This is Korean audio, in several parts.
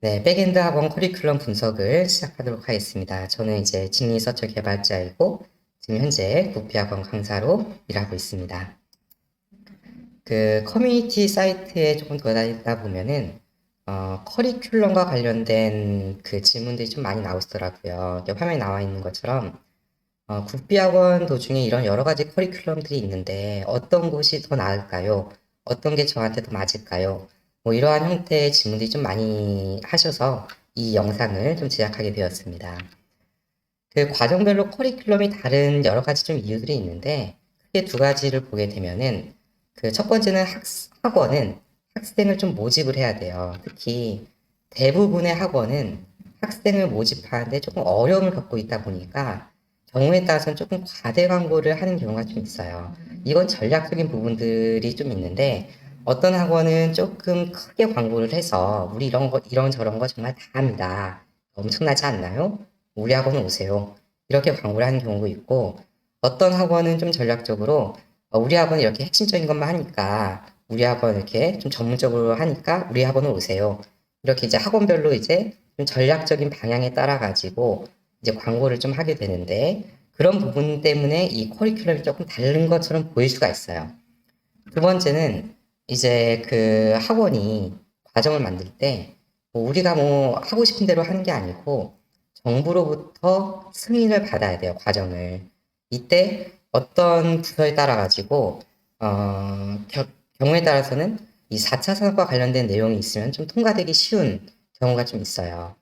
네, 백엔드 학원 커리큘럼 분석을 시작하도록 하겠습니다. 저는 이제 진리서처 개발자이고 지금 현재 구피학원 강사로 일하고 있습니다. 그 커뮤니티 사이트에 조금 돌아다니다 보면은 커리큘럼과 관련된 그 질문들이 좀 많이 나오시더라고요. 이렇게 화면에 나와 있는 것처럼 국비학원 도중에 이런 여러 가지 커리큘럼들이 있는데 어떤 곳이 더 나을까요? 어떤 게 저한테 더 맞을까요? 뭐 이러한 형태의 질문들이 좀 많이 하셔서 이 영상을 좀 제작하게 되었습니다. 그 과정별로 커리큘럼이 다른 여러 가지 좀 이유들이 있는데 크게 두 가지를 보게 되면은 그 첫 번째는 학원은 학생을 좀 모집을 해야 돼요. 특히 대부분의 학원은 학생을 모집하는데 조금 어려움을 겪고 있다 보니까 경우에 따라서는 조금 과대 광고를 하는 경우가 좀 있어요. 이건 전략적인 부분들이 좀 있는데 어떤 학원은 조금 크게 광고를 해서 우리 이런 거 이런 저런 거 정말 다 합니다. 엄청나지 않나요? 우리 학원 오세요. 이렇게 광고를 하는 경우도 있고 어떤 학원은 좀 전략적으로 우리 학원은 이렇게 핵심적인 것만 하니까 우리 학원 이렇게 좀 전문적으로 하니까 우리 학원으로 오세요. 이렇게 이제 학원별로 이제 좀 전략적인 방향에 따라 가지고 이제 광고를 좀 하게 되는데 그런 부분 때문에 이 커리큘럼이 조금 다른 것처럼 보일 수가 있어요. 두 번째는 이제 그 학원이 과정을 만들 때뭐 우리가 뭐 하고 싶은 대로 하는 게 아니고 정부로부터 승인을 받아야 돼요, 과정을. 이때 어떤 부서에 따라 가지고 경우에 따라서는 이 4차 산업과 관련된 내용이 있으면 좀 통과되기 쉬운 경우가 좀 있어요.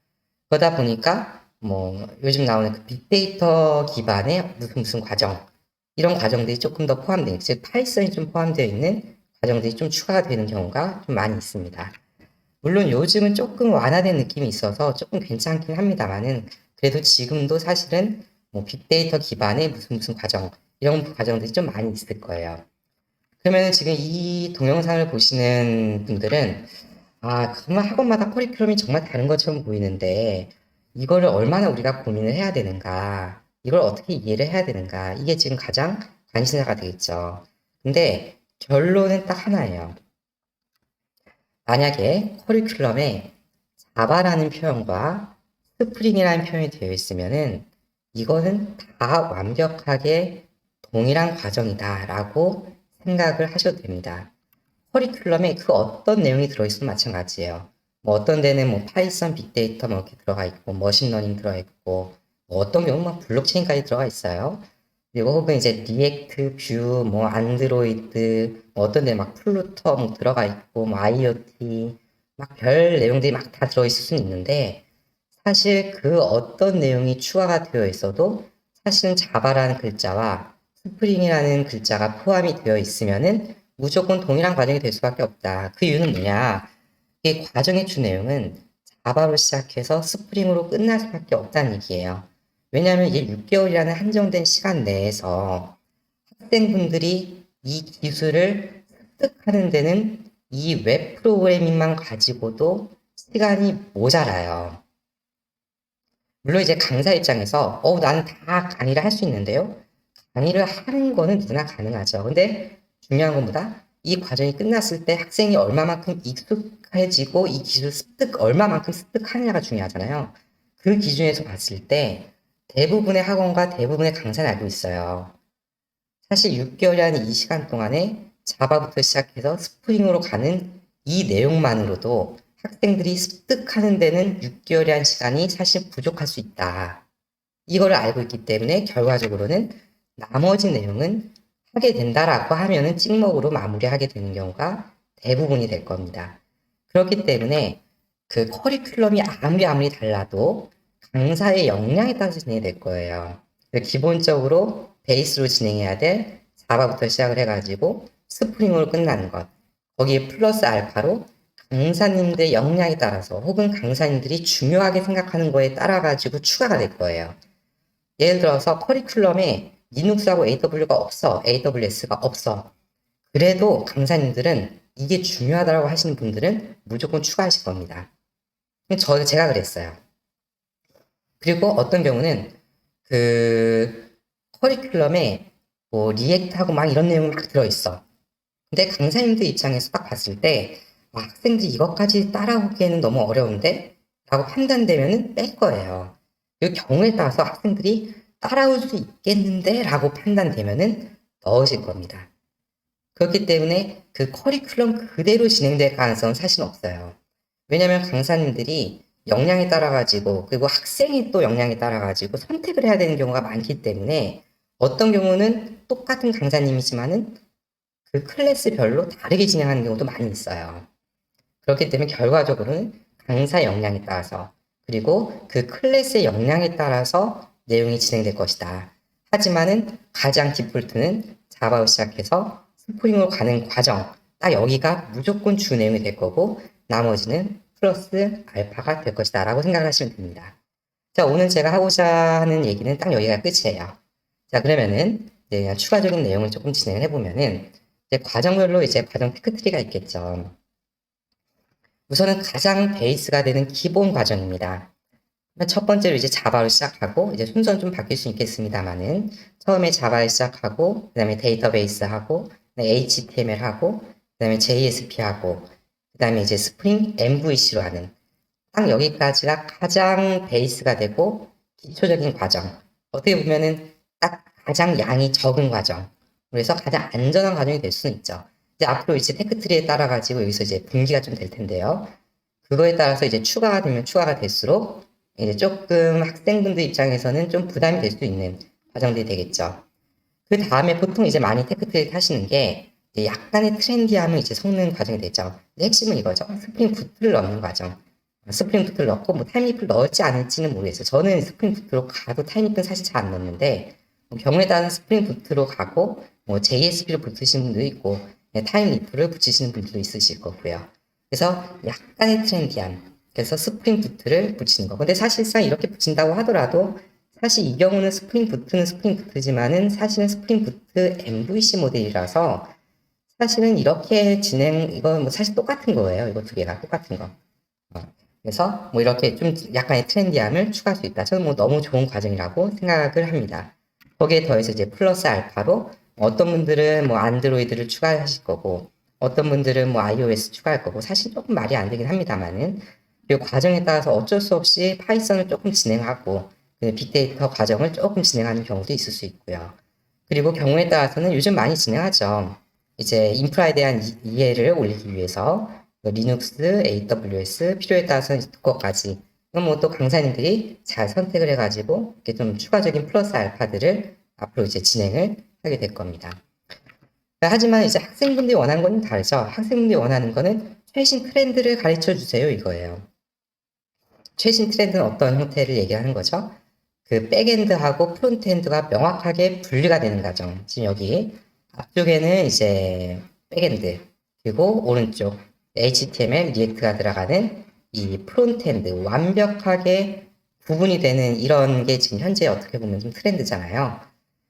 그러다 보니까 뭐 요즘 나오는 그 빅데이터 기반의 무슨 과정 이런 과정들이 조금 더 포함되어 즉 파이썬이 좀 포함되어 있는 과정들이 좀 추가가 되는 경우가 좀 많이 있습니다. 물론 요즘은 조금 완화된 느낌이 있어서 조금 괜찮긴 합니다만은 그래도 지금도 사실은 뭐 빅데이터 기반의 무슨 과정 이런 과정들이 좀 많이 있을 거예요. 그러면 지금 이 동영상을 보시는 분들은 정말 학원마다 커리큘럼이 정말 다른 것처럼 보이는데 이거를 얼마나 우리가 고민을 해야 되는가, 이걸 어떻게 이해를 해야 되는가, 이게 지금 가장 관심사가 되겠죠. 근데 결론은 딱 하나예요. 만약에 커리큘럼에 자바라는 표현과 스프링이라는 표현이 되어 있으면은 이거는 다 완벽하게 동일한 과정이다라고 생각을 하셔도 됩니다. 커리큘럼에 그 어떤 내용이 들어있으면 마찬가지예요. 뭐 어떤 데는 뭐 파이썬 빅데이터 뭐 이렇게 들어가 있고 머신러닝 들어가 있고 뭐 어떤 경우는 막 블록체인까지 들어가 있어요. 그리고 혹은 이제 리액트, 뷰, 뭐 안드로이드, 뭐 어떤 데 막 플루터 뭐 들어가 있고 뭐 IoT 막 별 내용들이 막 다 들어있을 수는 있는데 사실 그 어떤 내용이 추가가 되어 있어도 사실은 자바라는 글자와 스프링이라는 글자가 포함이 되어 있으면은 무조건 동일한 과정이 될 수밖에 없다. 그 이유는 뭐냐? 이 과정의 주 내용은 자바로 시작해서 스프링으로 끝날 수밖에 없다는 얘기예요. 왜냐하면 이게 6개월이라는 한정된 시간 내에서 학생분들이 이 기술을 습득하는 데는 이 웹 프로그래밍만 가지고도 시간이 모자라요. 물론 이제 강사 입장에서 나는 다 강의를 할 수 있는데요. 강의를 하는 거는 누구나 가능하죠. 근데 중요한 것보다 이 과정이 끝났을 때 학생이 얼마만큼 익숙해지고 이 기술 습득 얼마만큼 습득하느냐가 중요하잖아요. 그 기준에서 봤을 때 대부분의 학원과 대부분의 강사는 알고 있어요. 사실 6개월이라는 이 시간 동안에 자바부터 시작해서 스프링으로 가는 이 내용만으로도 학생들이 습득하는 데는 6개월이라는 시간이 사실 부족할 수 있다. 이거를 알고 있기 때문에 결과적으로는 나머지 내용은 하게 된다라고 하면은 찍먹으로 마무리하게 되는 경우가 대부분이 될 겁니다. 그렇기 때문에 그 커리큘럼이 아무리 달라도 강사의 역량에 따라서 진행이 될 거예요. 기본적으로 베이스로 진행해야 될 자바부터 시작을 해가지고 스프링으로 끝나는 것. 거기에 플러스 알파로 강사님들의 역량에 따라서 혹은 강사님들이 중요하게 생각하는 거에 따라 가지고 추가가 될 거예요. 예를 들어서 커리큘럼에 리눅스하고 AWS가 없어. 그래도 강사님들은 이게 중요하다고 하시는 분들은 무조건 추가하실 겁니다. 제가 그랬어요. 그리고 어떤 경우는 그 커리큘럼에 뭐 리액트하고 막 이런 내용이 막 들어있어. 근데 강사님들 입장에서 딱 봤을 때 학생들이 이것까지 따라오기에는 너무 어려운데 라고 판단되면은 뺄 거예요. 이 경우에 따라서 학생들이 따라올 수 있겠는데 라고 판단되면은 넣으실 겁니다. 그렇기 때문에 그 커리큘럼 그대로 진행될 가능성은 사실 없어요. 왜냐면 강사님들이 역량에 따라 가지고 그리고 학생이 또 역량에 따라 가지고 선택을 해야 되는 경우가 많기 때문에 어떤 경우는 똑같은 강사님이지만은 그 클래스별로 다르게 진행하는 경우도 많이 있어요. 그렇기 때문에 결과적으로는 강사 역량에 따라서 그리고 그 클래스의 역량에 따라서 내용이 진행될 것이다. 하지만은 가장 디폴트는 자바로 시작해서 스프링으로 가는 과정, 딱 여기가 무조건 주 내용이 될 거고 나머지는 플러스 알파가 될 것이다 라고 생각을 하시면 됩니다. 자, 오늘 제가 하고자 하는 얘기는 딱 여기가 끝이에요. 자, 그러면은 이제 추가적인 내용을 조금 진행을 해보면은 이제 과정별로 이제 과정 테크트리가 있겠죠. 우선은 가장 베이스가 되는 기본 과정입니다. 첫 번째로 이제 자바로 시작하고 이제 순서는 좀 바뀔 수 있겠습니다만은 처음에 자바를 시작하고 그다음에 데이터베이스 하고 HTML 하고 그다음에 JSP 하고 그다음에 이제 스프링 MVC로 하는 딱 여기까지가 가장 베이스가 되고 기초적인 과정. 어떻게 보면은 딱 가장 양이 적은 과정. 그래서 가장 안전한 과정이 될 수는 있죠. 이제 앞으로 이제 테크트리에 따라 가지고 여기서 이제 분기가 좀 될 텐데요. 그거에 따라서 이제 추가가 되면 추가가 될수록 이제 조금 학생분들 입장에서는 좀 부담이 될 수 있는 과정들이 되겠죠. 그 다음에 보통 이제 많이 테크트리 하시는 게 이제 약간의 트렌디함을 이제 섞는 과정이 되죠. 핵심은 이거죠. 스프링 붓을 넣는 과정. 스프링 붓을 넣고 뭐 타임리프를 넣을지 않을지는 모르겠어요. 저는 스프링 붓으로 가도 타임리프는 사실 잘 안 넣는데 뭐 경우에 따라서 스프링 붓으로 가고 뭐 JSP를 붙이시는 분도 있고 타임리프를 붙이시는 분들도 있으실 거고요. 그래서 약간의 트렌디함. 그래서 스프링 붓을 붙이는 거. 근데 사실상 이렇게 붙인다고 하더라도 사실 이 경우는 스프링 붓는 스프링 붓지만은 사실은 스프링 붓 MVC 모델이라서 사실은 이렇게 이거 뭐 사실 똑같은 거예요. 이거 두 개가 똑같은 거. 그래서 뭐 이렇게 좀 약간의 트렌디함을 추가할 수 있다. 저는 뭐 너무 좋은 과정이라고 생각을 합니다. 거기에 더해서 이제 플러스 알파로 어떤 분들은 뭐 안드로이드를 추가하실 거고 어떤 분들은 뭐 iOS 추가할 거고 사실 조금 말이 안 되긴 합니다만은 그리고 과정에 따라서 어쩔 수 없이 파이썬을 조금 진행하고 빅데이터 과정을 조금 진행하는 경우도 있을 수 있고요. 그리고 경우에 따라서는 요즘 많이 진행하죠. 이제 인프라에 대한 이해를 올리기 위해서 리눅스, AWS 필요에 따라서는 그것까지 이건 뭐 또 강사님들이 잘 선택을 해가지고 이렇게 좀 추가적인 플러스 알파들을 앞으로 이제 진행을 하게 될 겁니다. 하지만 이제 학생분들이 원하는 건 다르죠. 학생분들이 원하는 거는 최신 트렌드를 가르쳐 주세요 이거예요. 최신 트렌드는 어떤 형태를 얘기하는 거죠? 그 백엔드하고 프론트엔드가 명확하게 분리가 되는 과정. 지금 여기 앞쪽에는 이제 백엔드 그리고 오른쪽 HTML, 리액트가 들어가는 이 프론트엔드 완벽하게 구분이 되는 이런 게 지금 현재 어떻게 보면 좀 트렌드잖아요.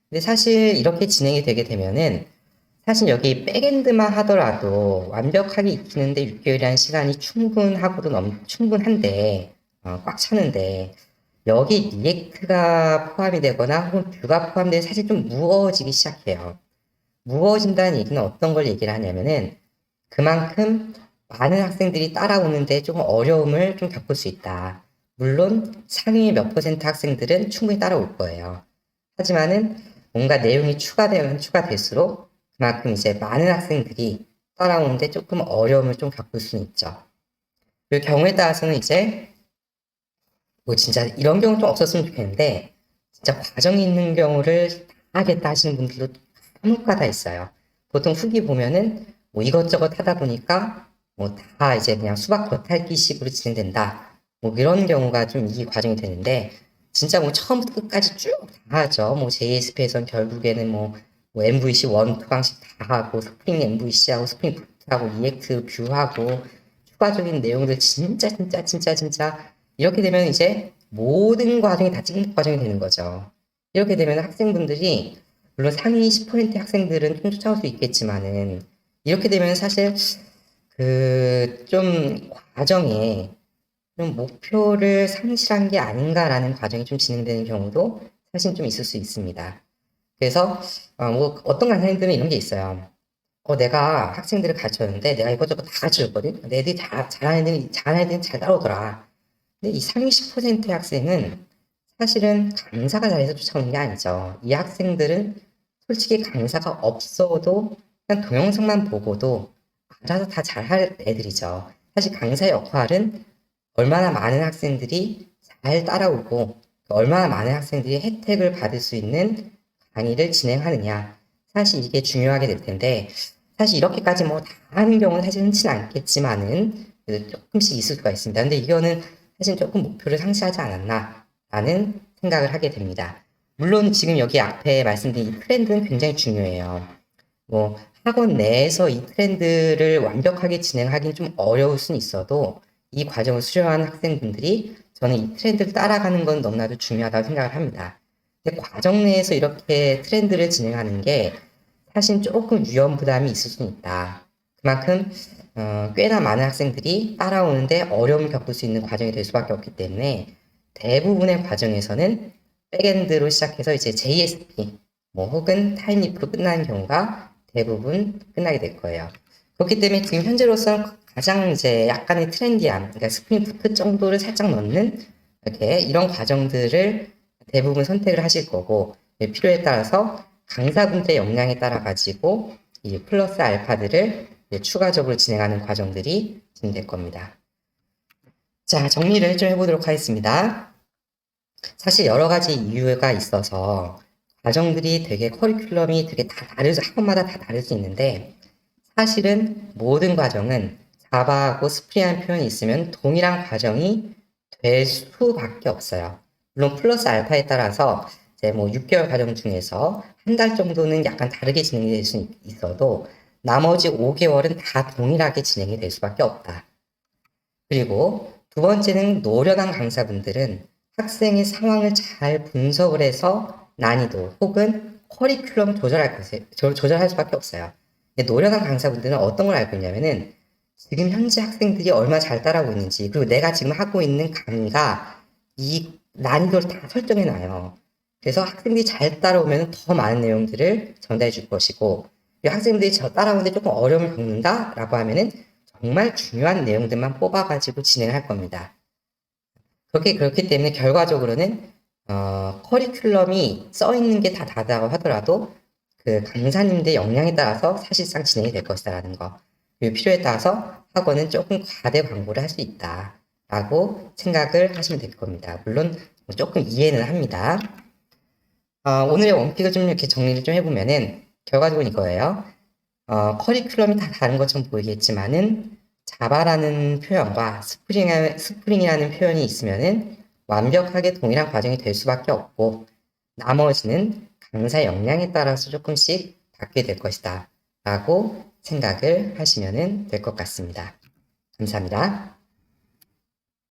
근데 사실 이렇게 진행이 되게 되면은 사실 여기 백엔드만 하더라도 완벽하게 익히는데 6개월이라는 시간이 충분한데 꽉 차는데 여기 리액트가 포함이 되거나 혹은 뷰가 포함되면 사실 좀 무거워지기 시작해요. 무거워진다는 얘기는 어떤 걸 얘기를 하냐면은 그만큼 많은 학생들이 따라오는데 조금 어려움을 좀 겪을 수 있다. 물론 상위 몇 퍼센트 학생들은 충분히 따라올 거예요. 하지만은 뭔가 내용이 추가되면 추가될수록 그만큼 이제 많은 학생들이 따라오는데 조금 어려움을 좀 겪을 수는 있죠. 그 경우에 따라서는 이제 뭐 진짜 이런 경우 좀 없었으면 좋겠는데 진짜 과정이 있는 경우를 다 하겠다 하시는 분들도 간혹가다 있어요. 보통 후기 보면은 뭐 이것저것 하다 보니까 뭐 다 이제 그냥 수박 겉핥기식으로 진행된다. 뭐 이런 경우가 좀 이 과정이 되는데 진짜 뭐 처음부터 끝까지 쭉 다 하죠. 뭐 JSP에선 결국에는 뭐 MVC 1, 2강씩 다 하고 스프링 MVC하고 스프링 부트하고 EX 뷰하고 추가적인 내용들 진짜 이렇게 되면 이제 모든 과정이 다 찍는 과정이 되는 거죠. 이렇게 되면 학생분들이 물론 상위 10% 학생들은 좀 쫓아올 수 있겠지만은 이렇게 되면 사실 그 좀 과정에 좀 목표를 상실한 게 아닌가라는 과정이 좀 진행되는 경우도 사실 좀 있을 수 있습니다. 그래서 뭐 어떤 강사님들은 이런 게 있어요. 내가 학생들을 가르쳤는데 내가 이것저것 다 가르쳐줬거든. 근데 애들이 잘하는 애들은 잘 따라오더라. 근데 이 상위 10%의 학생은 사실은 강사가 잘해서 쫓아오는 게 아니죠. 이 학생들은 솔직히 강사가 없어도 그냥 동영상만 보고도 알아서 다 잘할 애들이죠. 사실 강사의 역할은 얼마나 많은 학생들이 잘 따라오고 얼마나 많은 학생들이 혜택을 받을 수 있는 강의를 진행하느냐. 사실 이게 중요하게 될 텐데 사실 이렇게까지 뭐 다 하는 경우는 사실 흔치는 않겠지만은 그래도 조금씩 있을 수가 있습니다. 근데 이거는 사실 조금 목표를 상실하지 않았나라는 생각을 하게 됩니다. 물론 지금 여기 앞에 말씀드린 이 트렌드는 굉장히 중요해요. 뭐 학원 내에서 이 트렌드를 완벽하게 진행하기는 좀 어려울 수는 있어도 이 과정을 수료한 학생분들이 저는 이 트렌드를 따라가는 건 너무나도 중요하다고 생각을 합니다. 근데 과정 내에서 이렇게 트렌드를 진행하는 게 사실 조금 위험 부담이 있을 수는 있다. 그만큼 꽤나 많은 학생들이 따라오는데 어려움을 겪을 수 있는 과정이 될 수밖에 없기 때문에 대부분의 과정에서는 백엔드로 시작해서 이제 JSP 뭐 혹은 타임리프로 끝나는 경우가 대부분 끝나게 될 거예요. 그렇기 때문에 지금 현재로서는 가장 이제 약간의 트렌디한, 그러니까 스프링 부트 정도를 살짝 넣는 이렇게 이런 과정들을 대부분 선택을 하실 거고 필요에 따라서 강사분들의 역량에 따라 가지고 이 플러스 알파들을 추가적으로 진행하는 과정들이 진행될 겁니다. 자, 정리를 좀 해보도록 하겠습니다. 사실 여러 가지 이유가 있어서 과정들이 되게 커리큘럼이 되게 다 학원마다 다 다를 수 있는데 사실은 모든 과정은 자바하고 스프링이라는 표현이 있으면 동일한 과정이 될 수밖에 없어요. 물론 플러스 알파에 따라서 이제 뭐 6개월 과정 중에서 한 달 정도는 약간 다르게 진행이 될 수 있어도 나머지 5개월은 다 동일하게 진행이 될 수밖에 없다. 그리고 두 번째는 노련한 강사분들은 학생의 상황을 잘 분석을 해서 난이도 혹은 커리큘럼 조절할 수밖에 없어요. 근데 노련한 강사분들은 어떤 걸 알고 있냐면은 지금 현재 학생들이 얼마나 잘 따라오고 있는지 그리고 내가 지금 하고 있는 강의가 이 난이도를 다 설정해 놔요. 그래서 학생들이 잘 따라오면 더 많은 내용들을 전달해 줄 것이고 학생들이 저 따라오는데 조금 어려움을 겪는다라고 하면은 정말 중요한 내용들만 뽑아가지고 진행할 겁니다. 그렇기 때문에 결과적으로는 커리큘럼이 써 있는 게 다 다르다고 하더라도 그 강사님들 역량에 따라서 사실상 진행이 될 것이다라는 거. 그리고 필요에 따라서 학원은 조금 과대 광고를 할 수 있다라고 생각을 하시면 될 겁니다. 물론 조금 이해는 합니다. 오늘의 원픽을 좀 이렇게 정리를 좀 해보면은 결과적으로 이거예요. 커리큘럼이 다 다른 것처럼 보이겠지만은 자바라는 표현과 스프링이라는 표현이 있으면은 완벽하게 동일한 과정이 될 수밖에 없고 나머지는 강사 역량에 따라서 조금씩 바뀌게 될 것이다 라고 생각을 하시면 될 것 같습니다. 감사합니다.